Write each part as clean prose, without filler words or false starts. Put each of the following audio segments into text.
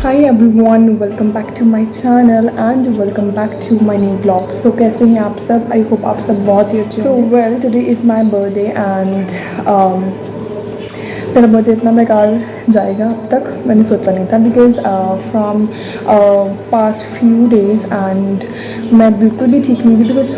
Hi everyone, welcome back to my channel and welcome back to my new vlog. So कैसे हैं आप सब? I hope आप सब बहुत ही अच्छे हैं. So well, today is my birthday and मेरा बर्थडे इतना बेकार जाएगा अब तक मैंने सोचा नहीं था because from past few days and मैं बिल्कुल भी ठीक नहीं थी बिकॉज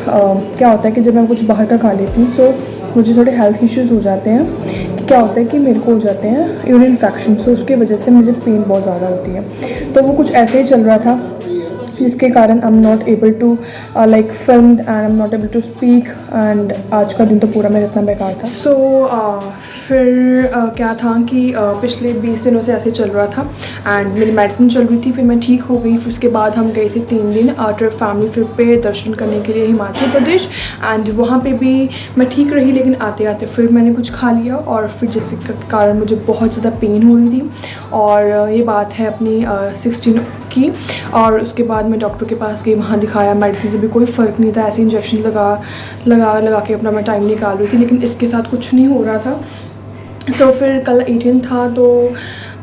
क्या होता है कि जब मैं कुछ बाहर का खा लेती हूँ तो मुझे थोड़े हेल्थ इश्यूज़ हो जाते हैं. क्या होता है कि मेरे को हो जाते हैं यूरिन इन्फेक्शन, तो उसकी वजह से मुझे पेन बहुत ज़्यादा होती है. तो वो कुछ ऐसे ही चल रहा था जिसके कारण I am not able to like film and I am not able to speak and आज का दिन तो पूरा मेरा इतना बेकार था. सो फिर क्या था कि पिछले 20 दिनों से ऐसे चल रहा था एंड मेरी मेडिसिन चल रही थी. फिर मैं ठीक हो गई. फिर उसके बाद हम गए थे 3 दिन ट्रिप, फैमिली ट्रिप पे दर्शन करने के लिए हिमाचल प्रदेश एंड वहाँ पे भी मैं ठीक रही. लेकिन आते आते फिर मैंने कुछ खा लिया और फिर जिसके कारण मुझे बहुत ज़्यादा पेन हो रही थी. और ये बात है अपनी 16 की. और उसके बाद मैं डॉक्टर के पास गई, वहाँ दिखाया. मेडिसिन से भी कोई फ़र्क नहीं था. ऐसे इंजेक्शन लगा के अपना मैं टाइम निकाल रही थी, लेकिन इसके साथ कुछ नहीं हो रहा था. सो फिर कल 18 था तो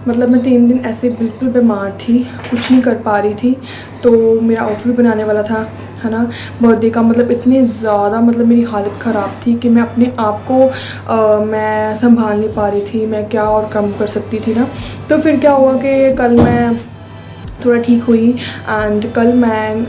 मतलब मैं 3 दिन ऐसे बिल्कुल बीमार थी, कुछ नहीं कर पा रही थी. तो मेरा आउटफिट बनाने वाला था है ना बर्थडे का. मतलब इतनी ज़्यादा मतलब मेरी हालत ख़राब थी कि मैं अपने आप को मैं संभाल नहीं पा रही थी. मैं क्या और कम कर सकती थी ना. तो फिर क्या हुआ कि कल मैं थोड़ा ठीक हुई एंड कल मैं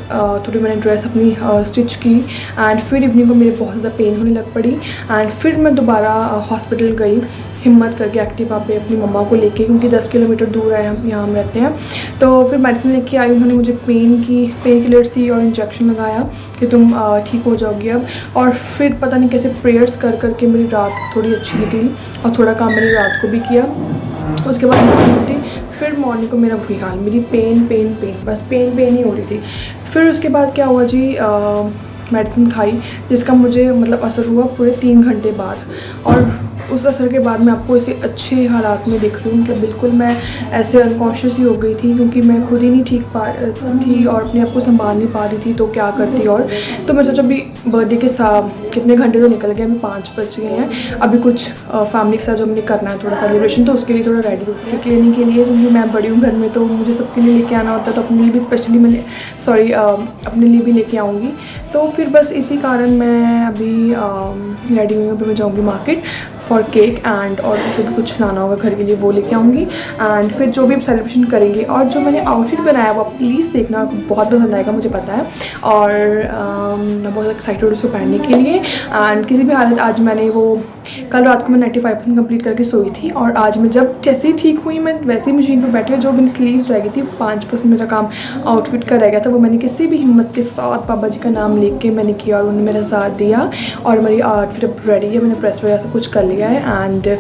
थोड़ी मैंने ड्रेस अपनी स्टिच की एंड फिर इवनिंग को मेरे बहुत ज़्यादा पेन होने लग पड़ी. एंड फिर मैं दोबारा हॉस्पिटल गई हिम्मत करके एक्टिवा पे अपनी मम्मा को लेके, क्योंकि 10 किलोमीटर दूर है हम यहाँ हम रहते हैं. तो फिर मेडिसिन लेके आई. उन्होंने मुझे पेन किलर्स दी और इंजेक्शन लगाया कि तुम ठीक हो जाओगी अब. और फिर पता नहीं कैसे प्रेयर्स कर करके मेरी रात थोड़ी अच्छी निकली और थोड़ा काम मैंने रात को भी किया. उसके बाद उठी. फिर मॉर्निंग को मेरा वही हाल, मेरी पेन बस पेन ही हो रही थी. फिर उसके बाद क्या हुआ जी, मेडिसिन खाई जिसका मुझे मतलब असर हुआ पूरे 3 घंटे बाद. और उस असर के बाद मैं आपको ऐसे अच्छे हालात में दिख रही हूँ. मतलब बिल्कुल मैं ऐसे अनकॉन्शियस ही हो गई थी क्योंकि मैं खुद ही नहीं ठीक थी और अपने आप को संभाल नहीं पा रही थी. तो क्या करती. और तो मैं सोचा अभी बर्थडे के साथ कितने घंटे तो निकल गए, अभी 5 बज गए हैं. अभी कुछ फैमिली के साथ जो हमने करना है थोड़ा सेलिब्रेशन, तो उसके लिए थोड़ा रेडी लेने के लिए, क्योंकि मैं बड़ी हूँ घर में तो मुझे सबके लिए लेके आना होता है. तो अपने लिए भी स्पेशली मैं अपने लिए भी लेके आऊँगी. तो फिर बस इसी कारण मैं अभी रेडी हुई हूँ. अभी मैं जाऊँगी मार्केट फॉर केक एंड और जो भी कुछ लाना होगा घर के लिए वो लेके आऊँगी. एंड फिर जो भी सेलिब्रेशन करेंगे. और जो मैंने आउटफिट बनाया वो आप प्लीज़ देखना, आपको बहुत पसंद आएगा मुझे पता है. और मैं बहुत एक्साइटेड हूँ उसको पहनने के लिए. एंड किसी भी हालत आज मैंने वो कल रात को मैं 95% कंप्लीट करके सोई थी और आज मैं जब जैसे ही ठीक हुई मैं वैसे ही मशीन पर बैठी हूँ. जो मेरी स्लीव्स रह गई थी 5% मेरा काम आउटफिट का रह गया था, वो मैंने किसी भी हिम्मत के साथ पापा जी का नाम लेके के मैंने किया और उन्होंने मेरा साथ दिया. और मेरी आउटफिट अब रेडी है, मैंने प्रेस वगैरह सब कुछ कर लिया है. एंड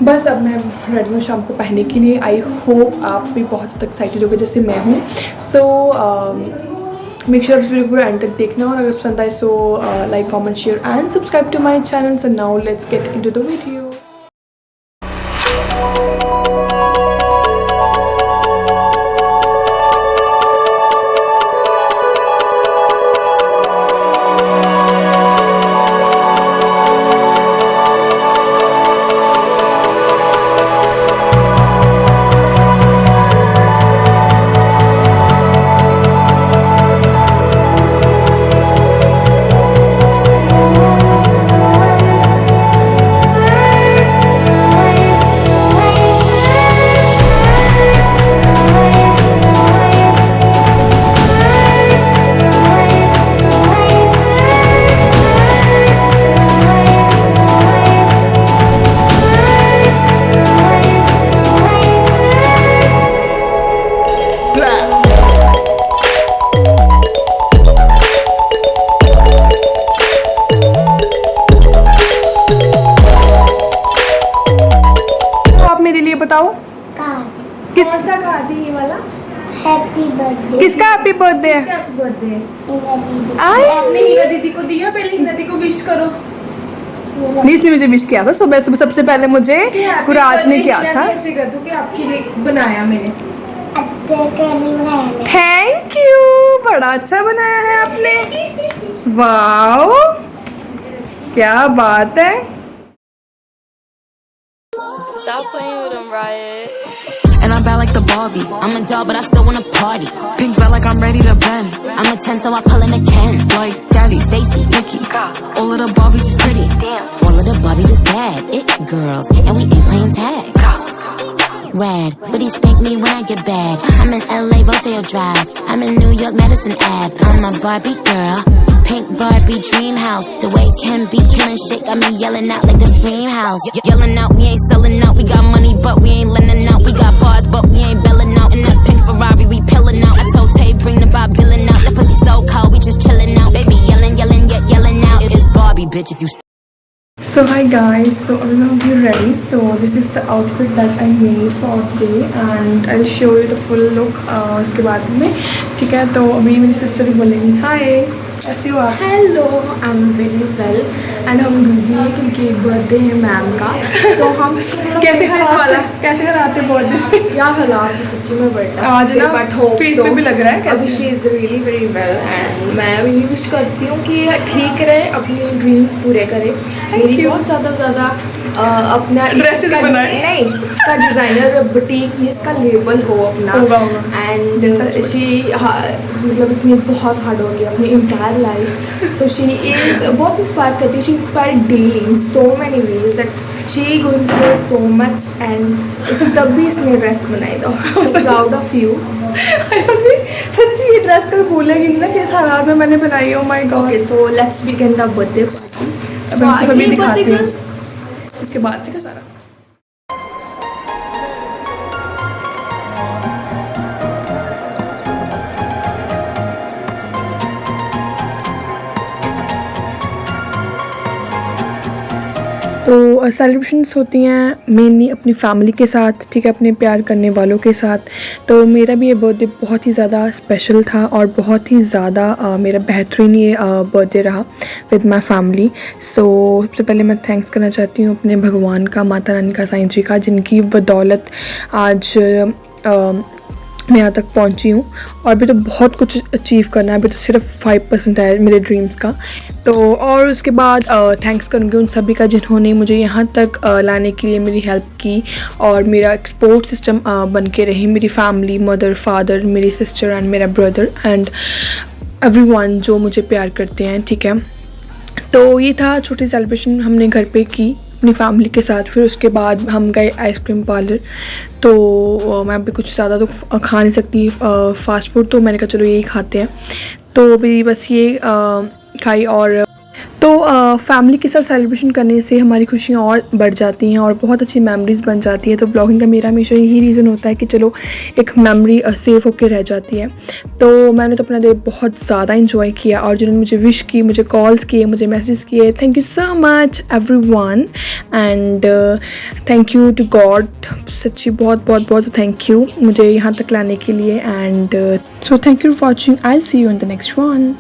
बस अब मैं रेडी हूँ शाम को पहनने के लिए. आई होप आप भी बहुत ज़्यादा एक्साइटेड होगे जैसे मैं हूँ. सो मेक श्योर इस वीडियो को एंड तक देखना और अगर पसंद आए so like comment share and subscribe to my channel. So now let's get into the video. बताओ किसका कार्ड है ये वाला? Happy birthday. किसका हैप्पी बर्थडे है? हैप्पी बर्थडे आपने हीना दीदी को दिया. पहले हीना दीदी को विश करो. इसने मुझे विश किया था सुबह सुबह. सबसे पहले मुझे कुराज ने किया था. ऐसे कर दो कि आपके लिए बनाया मैंने. थैंक यू, बड़ा अच्छा बनाया है आपने. वाओ क्या बात है. Stop playing with them, Riot. And I'm bad like the Barbie. I'm a doll, but I still wanna party. Pink felt like I'm ready to bend. I'm a 10, so I pull in a Ken. Like Jazzy, Stacy, Nikki. All of the Barbies is pretty. All of the Barbies is bad. It girls, and we ain't playing tag. Rad, but he spank me when I get bad. I'm in LA, Rodeo Drive. I'm in New York, Madison Ave. I'm a Barbie girl. Pink Barbie dream house. The way Ken be killing shit got me yelling out like the Scream House. Yelling out, we ain't selling out. We got money, but we ain't lending out. We got bars, but we ain't belling out. In that pink Ferrari, we pillin' out. I told Tay, bring the Bob Dylan out. That pussy so cold, we just chillin' out. Baby yelling, yelling, yet yelling out. It is Barbie, bitch, if you So hi guys, so I'm now ready. So this is the outfit that I made for today and I'll show you the full look उसके बाद में, ठीक है। तो अभी मेरी sister भी बोलेंगी हाय, ऐसे हो आप? Hello, I am very well and हम बिजी हैं क्योंकि बर्थडे है मैम का। तो हम कैसे कराते बर्थडे यार हालात तो सच्ची में बर्थडे आज ना फेस पे भी लग रहा है अभी she is really very well and मैं यही विश करती हूँ कि ठीक रहे, अपने ड्रीम्स पूरे करे। मेरी बहुत ज़्यादा अपना ड्रेसेस बनाए नहीं, इसका डिज़ाइनर बुटीक ये इसका लेबल हो अपना एंड शी मतलब इसमें बहुत हार्ड वर्क है अपनी entire life. So she is बहुत इंस्पायर करती है, she inspire daily in so many ways that she going through so much and तब भी इसने ड्रेस बनाई दो। So proud of you. सच्ची ये ड्रेस कल भूलेगी ना किस हालात में मैंने बनाई। Oh my God. So let's begin the birthday party. सभी दिखाती हूँ इसके बाद से का सारा। तो सेलिब्रेशंस होती हैं मेनली अपनी फैमिली के साथ, ठीक है, अपने प्यार करने वालों के साथ। तो मेरा भी ये बर्थडे बहुत ही ज़्यादा स्पेशल था और बहुत ही ज़्यादा मेरा बेहतरीन ये बर्थडे रहा विद माय फैमिली। सो सबसे पहले मैं थैंक्स करना चाहती हूँ अपने भगवान का, माता रानी का, साईं जी का, जिनकी बदौलत आज मैं यहाँ तक पहुँची हूँ। और अभी तो बहुत कुछ अचीव करना है, अभी तो सिर्फ 5% है मेरे ड्रीम्स का। तो और उसके बाद थैंक्स करूँगी उन सभी का जिन्होंने मुझे यहाँ तक लाने के लिए मेरी हेल्प की और मेरा एक सपोर्ट सिस्टम बन के रही। मेरी फैमिली, मदर, फादर, मेरी सिस्टर एंड मेरा ब्रदर एंड एवरीवन जो मुझे प्यार करते हैं, ठीक है। तो ये था छोटी सेलिब्रेशन हमने घर पे की अपनी फैमिली के साथ। फिर उसके बाद हम गए आइसक्रीम पार्लर। तो मैं अभी कुछ ज़्यादा तो खा नहीं सकती फ़ास्ट फूड, तो मैंने कहा चलो यही खाते हैं। तो अभी बस ये खाई और तो फैमिली के साथ सेलिब्रेशन करने से हमारी खुशियाँ और बढ़ जाती हैं और बहुत अच्छी मेमोरीज़ बन जाती है। तो व्लॉगिंग का मेरा हमेशा यही रीज़न होता है कि चलो एक मेमोरी सेव होकर रह जाती है। तो मैंने तो अपना डे बहुत ज़्यादा इंजॉय किया और जिन्होंने मुझे विश की, मुझे कॉल्स किए, मुझे मैसेज किए, thank you so much everyone and thank you to God. सच्ची बहुत थैंक यू मुझे यहाँ तक लाने के लिए and so thank you for watching. I will see you in the next one.